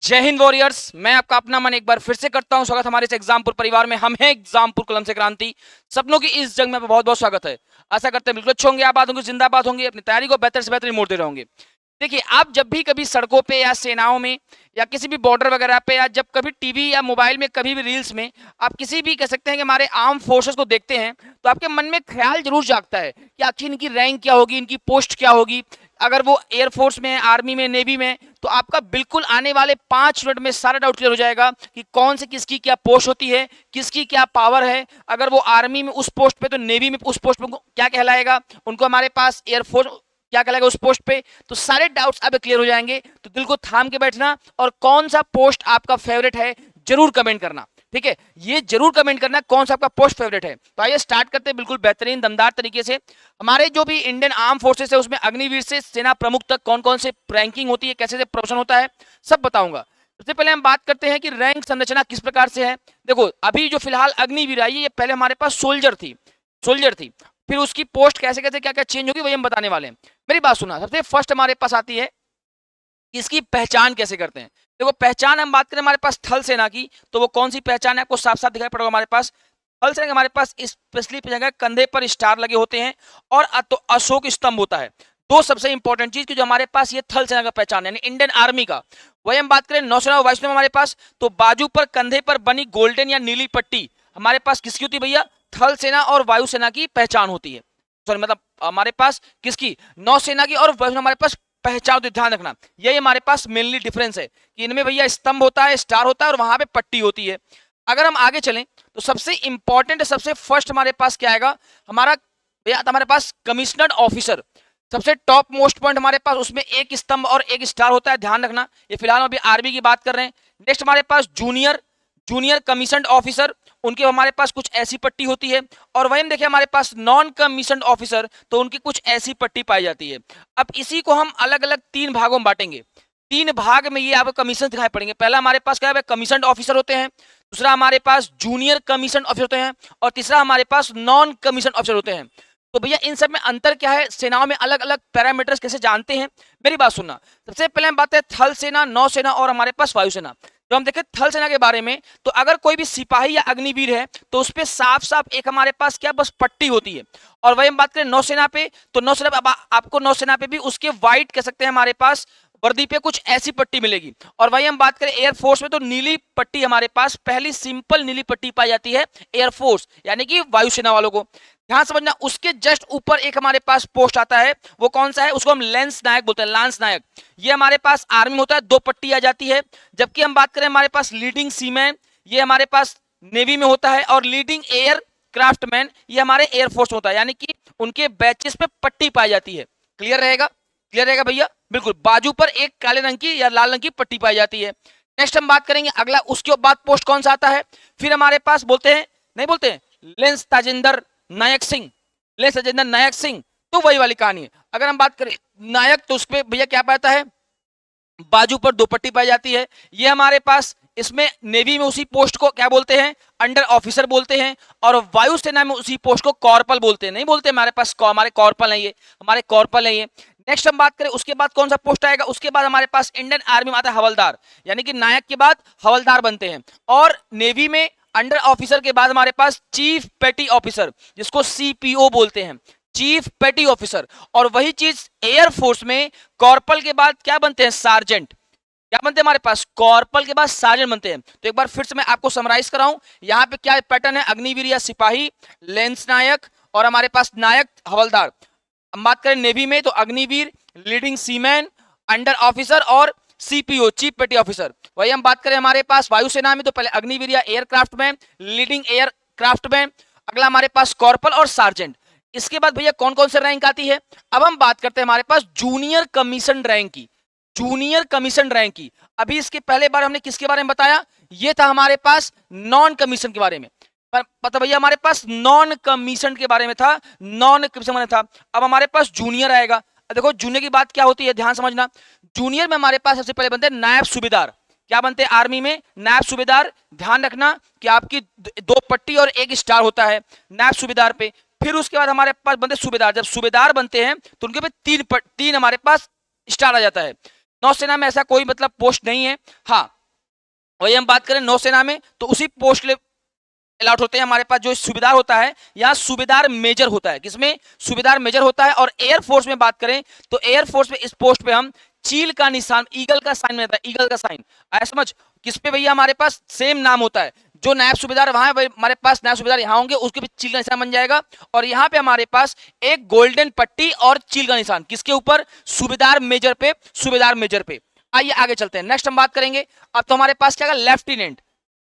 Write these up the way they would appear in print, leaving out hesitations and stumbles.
जय हिंद वॉरियर्स। मैं आपका अपना मन एक बार फिर से करता हूं स्वागत हमारे इस एग्जामपुर परिवार में। हम हैं एग्जामपुर कलम से क्रांति। सपनों की इस जंग में बहुत बहुत स्वागत है। आशा करते हैं बिल्कुल अच्छे होंगे, आबाद होंगे, जिंदाबाद होंगे, अपनी तैयारी को बेहतर से बेहतर मोड़ते रहोगे। देखिए, आप जब भी कभी सड़कों पे या सेनाओं में या किसी भी बॉर्डर वगैरह पे या जब कभी टीवी या मोबाइल में कभी भी रील्स में आप किसी भी कह सकते हैं कि हमारे आर्म फोर्सेस को देखते हैं तो आपके मन में ख्याल जरूर जागता है कि आखिर इनकी रैंक क्या होगी, इनकी पोस्ट क्या होगी। अगर वो एयरफोर्स में, आर्मी में, नेवी में, तो आपका बिल्कुल आने वाले 5 मिनट में सारा डाउट क्लियर हो जाएगा कि कौन से किसकी क्या पोस्ट होती है, किसकी क्या पावर है। अगर वो आर्मी में उस पोस्ट पे तो नेवी में उस पोस्ट पे क्या कहलाएगा, उनको हमारे पास एयरफोर्स क्या कहलाएगा उस पोस्ट पे। तो सारे डाउट्स अब क्लियर हो जाएंगे। तो दिल को थाम के बैठना और कौन सा पोस्ट आपका फेवरेट है जरूर कमेंट करना। ठीक है, ये जरूर कमेंट करना कौन सा आपका पोस्ट फेवरेट है। तो आइए स्टार्ट करते हैं बिल्कुल बेहतरीन दमदार तरीके से। हमारे जो भी इंडियन आर्म फोर्सेस है उसमें अग्निवीर से सेना प्रमुख तक कौन कौन से रैंकिंग होती है, कैसे से प्रमोशन होता है, सब बताऊंगा। सबसे पहले हम बात करते हैं कि रैंक संरचना किस प्रकार से है। देखो, अभी जो फिलहाल अग्निवीर आई है ये पहले हमारे पास सोल्जर थी, फिर उसकी पोस्ट कैसे कैसे क्या क्या चेंज होगी वही हम बताने वाले हैं। मेरी बात सुना, सबसे फर्स्ट हमारे पास आती है इसकी पहचान कैसे करते हैं। देखो, पहचान हम बात करें हमारे पास थल सेना की, तो वो कौन सी पहचान है आपको साफ साफ दिखाई पड़ेगा। हमारे पास थल सेना के हमारे पास स्पेशली जगह कंधे पर स्टार लगे होते हैं और तो अशोक स्तंभ होता है। दो सबसे इंपॉर्टेंट चीज की जो हमारे पास ये थल सेना का पहचान है, यानी इंडियन आर्मी का। वही हम बात करें नौसेना और वायुसेना हमारे पास, तो बाजू पर कंधे पर बनी गोल्डन या नीली पट्टी हमारे पास किसकी होती है भैया, थल सेना और वायुसेना की पहचान होती है। सॉरी, मतलब हमारे पास किसकी, नौसेना की और वायुसेना हमारे पास पहचान। तो ध्यान रखना, यही हमारे पास मेनली डिफरेंस है कि इनमें भैया स्तंभ होता है, स्टार होता है और वहां पे पट्टी होती है। अगर हम आगे चलें तो सबसे इंपॉर्टेंट, सबसे फर्स्ट हमारे पास क्या आएगा, हमारा भैया हमारे पास कमिश्नर्ड ऑफिसर। सबसे टॉप मोस्ट पॉइंट हमारे पास उसमें एक स्तंभ और एक स्टार होता है, ध्यान रखना। ये फिलहाल अभी आर्मी की बात कर रहे हैं। नेक्स्ट हमारे पास जूनियर कमीशन्ड ऑफिसर, उनके हमारे पास कुछ ऐसी पट्टी होती है। और वहीं देखिए हमारे पास नॉन कमीशन्ड ऑफिसर, तो उनकी कुछ ऐसी पट्टी पाई जाती है। अब इसी को हम अलग अलग 3 भागों में बांटेंगे। 3 भाग में ये आपको कमीशन दिखाई पड़ेंगे। पहला हमारे पास क्या है, कमीशन्ड ऑफिसर होते हैं, दूसरा हमारे पास जूनियर कमीशन्ड ऑफिसर होते हैं और तीसरा हमारे पास नॉन कमीशन्ड ऑफिसर होते हैं। तो भैया इन सब में अंतर क्या है, सेनाओं में अलग अलग पैरामीटर्स कैसे जानते हैं, मेरी बात सुनना। सबसे पहले हम बात है थल सेना, नौसेना और हमारे पास वायुसेना। तो हम देखें थल सेना के बारे में, तो अगर कोई भी सिपाही या अग्निवीर है तो उस पर साफ साफ एक हमारे पास क्या बस पट्टी होती है। और वही हम बात करें नौसेना पे, तो नौसेना पे आपको नौसेना पे भी उसके व्हाइट कह सकते हैं हमारे पास वर्दी पे कुछ ऐसी पट्टी मिलेगी। और वही हम बात करें एयरफोर्स में, तो नीली पट्टी हमारे पास पहली सिंपल नीली पट्टी पाई जाती है एयरफोर्स यानी कि वायुसेना वालों को। ध्यान समझना, उसके जस्ट ऊपर एक हमारे पास पोस्ट आता है, वो कौन सा है, उसको हम लेंस नायक बोलते हैं, लांस नायक। ये हमारे पास आर्मी में होता है, 2 पट्टी आ जाती है। जबकि हम बात करें हमारे पास लीडिंग सीमैन, ये हमारे पास नेवी में होता है। और लीडिंग एयर क्राफ्टमैन, ये हमारे एयरफोर्स में होता है, यानी कि उनके बैचेस पे पट्टी पाई जाती है। क्लियर रहेगा भैया, बिल्कुल। बाजू पर एक काले रंग की या लाल रंग की पट्टी पाई जाती है। नेक्स्ट हम बात करेंगे अगला, उसके बाद पोस्ट कौन सा आता है, फिर हमारे पास बोलते हैं, नहीं बोलते हैं, लेंस ताजिंदर नायक सिंह। तो वही वाली कहानी है। अगर हम बात करें नायक, तो उसपे भैया क्या पाता है, बाजू पर 2 पट्टी पाई जाती है। ये हमारे पास इसमें नेवी में उसी पोस्ट को क्या बोलते हैं, अंडर ऑफिसर बोलते हैं। और वायुसेना में उसी पोस्ट को कॉर्पल बोलते हैं, नहीं बोलते हमारे पास हमारे कॉर्पल है ये। नेक्स्ट हम बात करें उसके बाद कौन सा पोस्ट आएगा, उसके बाद हमारे पास इंडियन आर्मी में आता है हवलदार, यानी कि नायक के बाद हवलदार बनते हैं। और नेवी में अंडर ऑफिसर के बाद हमारे पास चीफ पेटी ऑफिसर, जिसको सीपीओ बोलते हैं, चीफ पेटी ऑफिसर। और वही चीज एयरफोर्स में कॉर्पल के बाद क्या बनते हैं, सार्जेंट। क्या बनते हैं हमारे पास, कॉर्पल के बाद सार्जेंट बनते हैं। तो एक बार फिर से मैं आपको समराइज कराऊं, यहाँ पे क्या पैटर्न है, अग्निवीर या सिपाही, लेंस नायक और हमारे पास नायक हवलदार। हम बात करें नेवी में, तो Agniveer, leading seaman, under officer और सीपीओ चीफ पेटी ऑफिसर। वही हम बात करें हमारे पास वायुसेना में, तो पहले अग्निवीर या एयरक्राफ्ट में, लीडिंग एयरक्राफ्ट में, अगला हमारे पास कॉर्पल और सार्जेंट। इसके बाद भैया कौन कौन से रैंक आती है। अब हम बात करते हैं हमारे पास जूनियर कमीशन रैंक की। अभी इसके पहले बार हमने किसके बारे में बताया, ये था हमारे पास नॉन कमीशन के बारे में। पता भैया हमारे पास नॉन कमीशन के बारे में था, नॉन कमीशन में था। अब हमारे पास जूनियर आएगा। देखो जूनियर की बात क्या होती है, ध्यान समझना। जूनियर में हमारे पास सबसे पहले बनते हैं नायब सूबेदार। क्या बनते हैं आर्मी में, नायब सूबेदार। ध्यान रखना कि आपकी 2 पट्टी और 1 स्टार होता है नायब सूबेदार पे। फिर उसके बाद हमारे पास बनते सूबेदार। जब सूबेदार बनते हैं तो उनके पे 3 हमारे पास स्टार आ जाता है। नौसेना में ऐसा कोई मतलब पोस्ट नहीं है। हाँ, वही हम बात करें नौसेना में तो उसी पोस्ट अलॉट होते हैं हमारे पास। जो सूबेदार होता है यहाँ सूबेदार मेजर होता है, किसमें सूबेदार मेजर होता है। और एयरफोर्स में बात करें तो एयरफोर्स में इस पोस्ट पे हम चील का निशान, ईगल का साइन रहता है, ईगल का साइन आया समझ। किस पे भैया हमारे पास सेम नाम होता है, जो नायब सूबेदार वहां है हमारे पास नायब सूबेदार यहाँ होंगे, उसके भी चील का निशान बन जाएगा। और यहाँ पे हमारे पास एक गोल्डन पट्टी और चील का निशान, किसके ऊपर, सूबेदार मेजर पे, सूबेदार मेजर पे। आइए आगे चलते हैं, नेक्स्ट हम बात करेंगे। अब तो हमारे पास क्या, लेफ्टिनेंट।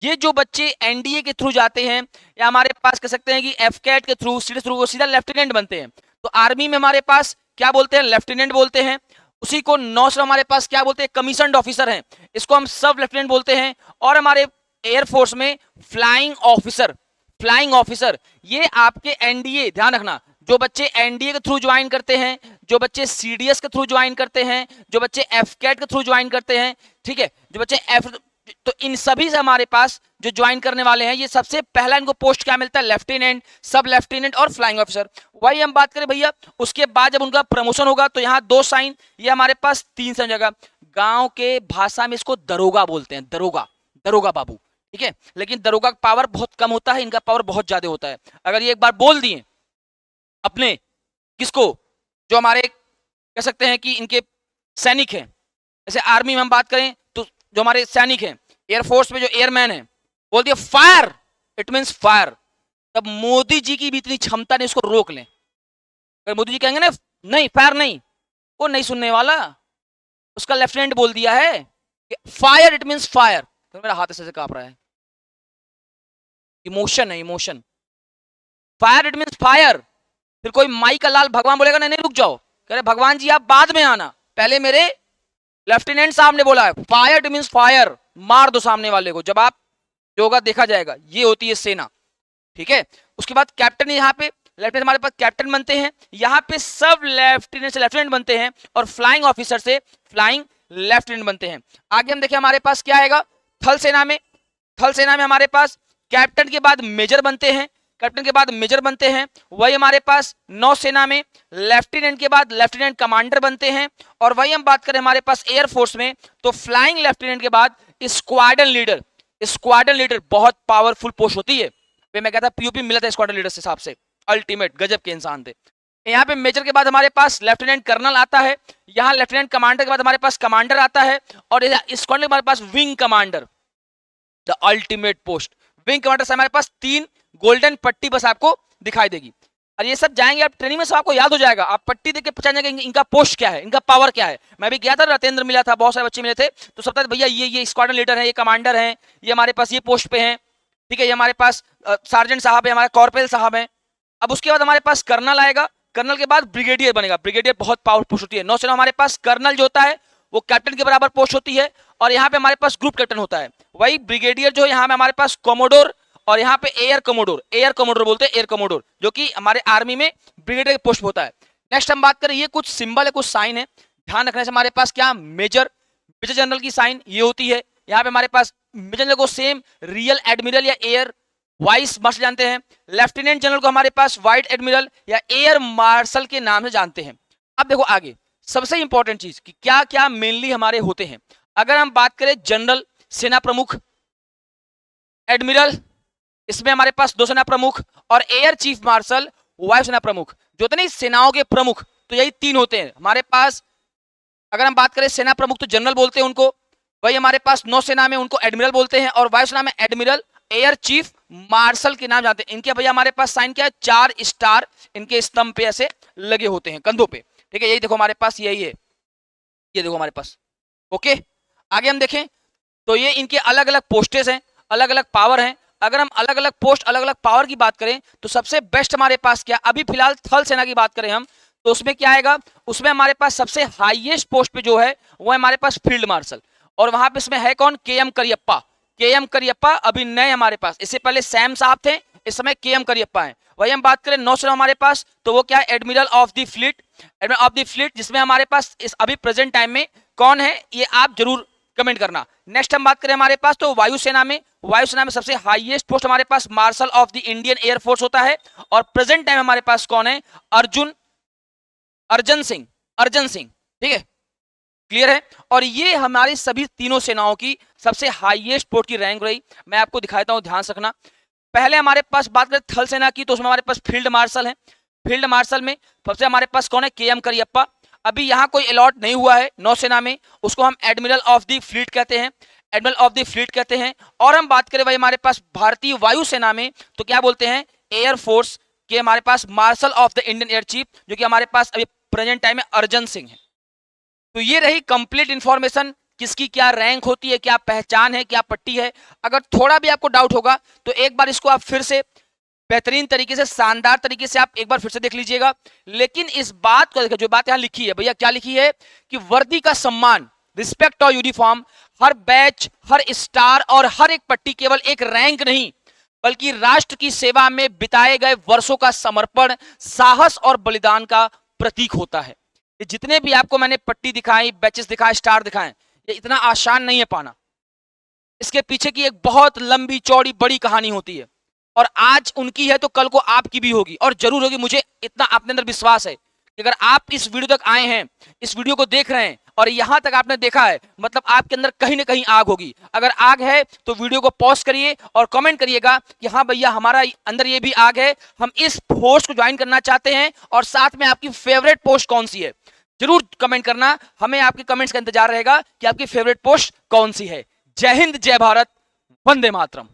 ये जो बच्चे एनडीए के थ्रू जाते हैं या हमारे पास कह सकते हैं कि एफकेट के थ्रू, सीधे थ्रू, वो सीधा लेफ्टिनेंट बनते हैं। तो आर्मी में हमारे पास क्या बोलते हैं, लेफ्टिनेंट बोलते हैं। उसी को नौसेना हमारे पास क्या बोलते हैं, कमीशन्ड ऑफिसर हैं, इसको हम सब लेफ्टिनेंट बोलते हैं। और हमारे एयरफोर्स में फ्लाइंग ऑफिसर, फ्लाइंग ऑफिसर ये आपके एनडीए, ध्यान रखना, जो बच्चे एनडीए के थ्रू ज्वाइन करते हैं, जो बच्चे सीडीएस के थ्रू ज्वाइन करते हैं, जो बच्चे एफकेट के थ्रू ज्वाइन करते हैं, ठीक है, जो बच्चे एफ, तो इन सभी से हमारे पास जो ज्वाइन करने वाले हैं, ये सबसे पहला इनको पोस्ट क्या मिलता है, लेफ्टिनेंट, सब लेफ्टिनेंट और फ्लाइंग ऑफिसर। वही हम बात करें भैया, उसके बाद जब उनका प्रमोशन होगा तो यहाँ 2 साइन, ये हमारे पास 3 साइन जगह। गांव के भाषा में इसको दरोगा बोलते हैं, दरोगा, दरोगा बाबू, ठीक है। लेकिन दरोगा का पावर बहुत कम होता है, इनका पावर बहुत ज्यादा होता है। अगर ये एक बार बोल दिए अपने, किसको, जो हमारे कह सकते हैं कि इनके सैनिक हैं, जैसे आर्मी में हम बात करें तो जो हमारे सैनिक हैं, एयरफोर्स में जो एयरमैन है, बोल दिया फायर, इट मींस फायर, तब मोदी जी की भी इतनी क्षमता नहीं उसको रोक लें। अगर मोदी जी कहेंगे ना नहीं फायर नहीं, वो नहीं सुनने वाला, उसका लेफ्टिनेंट बोल दिया है फायर, इट मींस फायर। तो मेरा हाथ ऐसे कांप रहा है, इमोशन है, emotion. Fire it means fire. फिर कोई माई का लाल भगवान बोलेगा नहीं नहीं रुक जाओ, कह रहे भगवान जी आप बाद में आना, पहले मेरे लेफ्टिनेंट साहब ने बोला है फायर इट मींस फायर, मार दो सामने वाले को, जब आप जो होगा देखा जाएगा। ये होती है सेना, ठीक है। उसके बाद कैप्टन, यहाँ पे लेफ्टिनेंट हमारे पास कैप्टन बनते हैं, यहाँ पे सब लेफ्टिनेंट से लेफ्टिनेंट बनते हैं और फ्लाइंग ऑफिसर से फ्लाइंग लेफ्टिनेंट बनते हैं। आगे हम देखें हमारे पास क्या आएगा, थल सेना में, थल सेना में हमारे पास कैप्टन के बाद मेजर बनते हैं, कैप्टन के बाद मेजर बनते हैं। वही हमारे पास नौसेना में लेफ्टिनेंट के बाद लेफ्टिनेंट कमांडर बनते हैं। और वही हम बात करें हमारे पास एयरफोर्स में तो फ्लाइंग लेफ्टिनेंट के बाद स्क्वाड्रन लीडर, स्क्वाड्रन लीडर बहुत पावरफुल पोस्ट होती है। मैं कहता पीयूपी मिला था स्क्वाड्रन लीडर से, हिसाब से अल्टीमेट गजब के इंसान थे। यहाँ पे मेजर के बाद हमारे पास लेफ्टिनेंट कर्नल आता है, यहाँ लेफ्टिनेंट कमांडर के बाद हमारे पास कमांडर आता है, और स्क्वाड्रन के हमारे पास wing commander, the ultimate post. Wing commander से हमारे पास 3 गोल्डन पट्टी बस आपको दिखाई देगी। और ये सब जाएंगे आप ट्रेनिंग में, सब आपको याद हो जाएगा, आप पट्टी देख के पहचान जाएंगे इनका पोस्ट क्या है, इनका पावर क्या है। मैं भी गया था, रातेंद्र मिला था, बहुत सारे बच्चे मिले थे, तो सब भैया ये स्क्वाड्रन लीडर है, ये कमांडर है, ये हमारे पास ये पोस्ट पे है, ठीक है, ये हमारे पास सार्जेंट साहब है, हमारे कॉर्पोरल साहब है। अब उसके बाद हमारे पास कर्नल आएगा, कर्नल के बाद ब्रिगेडियर बनेगा, ब्रिगेडियर बहुत पावरफुल पोस्ट होती है। नौसेना हमारे पास कर्नल जो होता है वो कैप्टन के बराबर पोस्ट होती है, और यहाँ पे हमारे पास ग्रुप कैप्टन होता है। वही ब्रिगेडियर जो यहाँ पे हमारे पास कोमोडोर, और यहाँ पे एयर कमोडोर, एयर कमोडोर बोलते हैं, एयर कमोडोर, जो कि हमारे आर्मी में ब्रिगेडियर के पोस्ट होता है। नेक्स्ट हम बात करें, ये कुछ सिंबल है, कुछ साइन है, ध्यान रखने से हमारे पास क्या, मेजर, मेजर जनरल की साइन ये होती है। यहाँ पे हमारे पास मेजर जनरल को सेम रियल एडमिरल या एयर वाइस मार्शल जानते हैं, लेफ्टिनेंट जनरल को हमारे पास वाइट एडमिरल या एयर मार्शल के नाम से जानते हैं। अब देखो आगे सबसे इंपॉर्टेंट चीज कि क्या क्या मेनली हमारे होते हैं। अगर हम बात करें जनरल, सेना प्रमुख, एडमिरल, इसमें हमारे पास 2 सेना प्रमुख, और एयर चीफ मार्शल, वायु सेना प्रमुख, जो होते हैं सेनाओं के प्रमुख, तो यही 3 होते हैं हमारे पास। अगर हम बात करें सेना प्रमुख तो जनरल बोलते हैं उनको, वही हमारे पास नौसेना में उनको एडमिरल बोलते हैं, और वायुसेना में एडमिरल, एयर चीफ मार्शल के नाम जानते हैं। इनके भैया हमारे पास साइन क्या है, 4 स्टार इनके स्तंभ पे ऐसे लगे होते हैं, कंधों पे, ठीक है, यही देखो हमारे पास यही है, ये देखो हमारे पास। ओके, आगे हम देखें तो ये इनके अलग अलग पोस्टेज हैं, अलग अलग पावर हैं। अगर हम अलग अलग पोस्ट, अलग अलग पावर की बात करें तो सबसे बेस्ट हमारे पास क्या, अभी फिलहाल थल सेना की बात करें हम तो उसमें क्या आएगा, उसमें हमारे पास सबसे हाईएस्ट पोस्ट पे जो है वो है हमारे पास फील्ड मार्शल, और वहां पे इसमें है कौन, के.एम. करियप्पा। के.एम. करियप्पा अभी नए हमारे पास, इससे पहले सैम साहब थे, इस समय के.एम. करियप्पा है। वही हम बात करें नौसेना हमारे पास तो वो क्या है, admiral of the fleet, admiral of the fleet, जिसमें हमारे पास इस अभी प्रेजेंट टाइम में कौन है ये आप जरूर कमेंट करना। नेक्स्ट हम बात करें हमारे पास तो वायुसेना में, वायुसेना में सबसे हाईएस्ट पोस्ट हमारे पास marshal of the Indian air force होता है, और प्रेजेंट टाइम हमारे पास कौन है, अर्जुन सिंह, अर्जन सिंह, ठीक है। क्लियर है। और ये हमारी सभी तीनों सेनाओं की सबसे हाईएस्ट पोस्ट की रैंक रही। मैं आपको दिखाता हूं, ध्यान रखना। पहले हमारे पास बात करें थल सेना की, तो उसमें हमारे पास फील्ड मार्शल है। फील्ड मार्शल में सबसे हमारे पास कौन है? के एम करियप्पा। अभी यहाँ कोई अलॉट नहीं हुआ है नौसेना में, उसको हम एडमिरल ऑफ द फ्लीट कहते हैं, एडमिरल ऑफ द फ्लीट कहते हैं। और हम बात करें भाई हमारे पास भारतीय वायुसेना में, तो क्या बोलते हैं? एयर फोर्स के हमारे पास marshal of the Indian air chief, जो कि हमारे पास अभी प्रेजेंट टाइम में अर्जन सिंह है। तो ये रही कंप्लीट इंफॉर्मेशन, किसकी क्या रैंक होती है, क्या पहचान है, क्या पट्टी है। अगर थोड़ा भी आपको डाउट होगा तो एक बार इसको आप फिर से बेहतरीन तरीके से, शानदार तरीके से आप एक बार फिर से देख लीजिएगा। लेकिन इस बात को, जो बात यहां लिखी है भैया, क्या लिखी है कि वर्दी का सम्मान, रिस्पेक्ट और यूनिफॉर्म, हर बैच, हर स्टार और हर एक पट्टी केवल एक रैंक नहीं, बल्कि राष्ट्र की सेवा में बिताए गए वर्षों का समर्पण, साहस और बलिदान का प्रतीक होता है। ये जितने भी आपको मैंने पट्टी दिखाई, बैचेस दिखाए, स्टार दिखाए, ये इतना आसान नहीं है पाना। इसके पीछे की एक बहुत लंबी चौड़ी बड़ी कहानी होती है, और आज उनकी है तो कल को आपकी भी होगी, और जरूर होगी। मुझे इतना अपने अंदर विश्वास है कि अगर आप इस वीडियो तक आए हैं, इस वीडियो को देख रहे हैं और यहां तक आपने देखा है, मतलब आपके अंदर कहीं ना कहीं आग होगी। अगर आग है तो वीडियो को पॉज करिए और कमेंट करिएगा कि हाँ भैया, हमारा अंदर ये भी आग है, हम इस पोस्ट को ज्वाइन करना चाहते हैं। और साथ में आपकी फेवरेट पोस्ट कौन सी है, जरूर कमेंट करना। हमें आपके कमेंट्स का इंतजार रहेगा कि आपकी फेवरेट पोस्ट कौन सी है। जय हिंद, जय भारत, वंदे मातरम।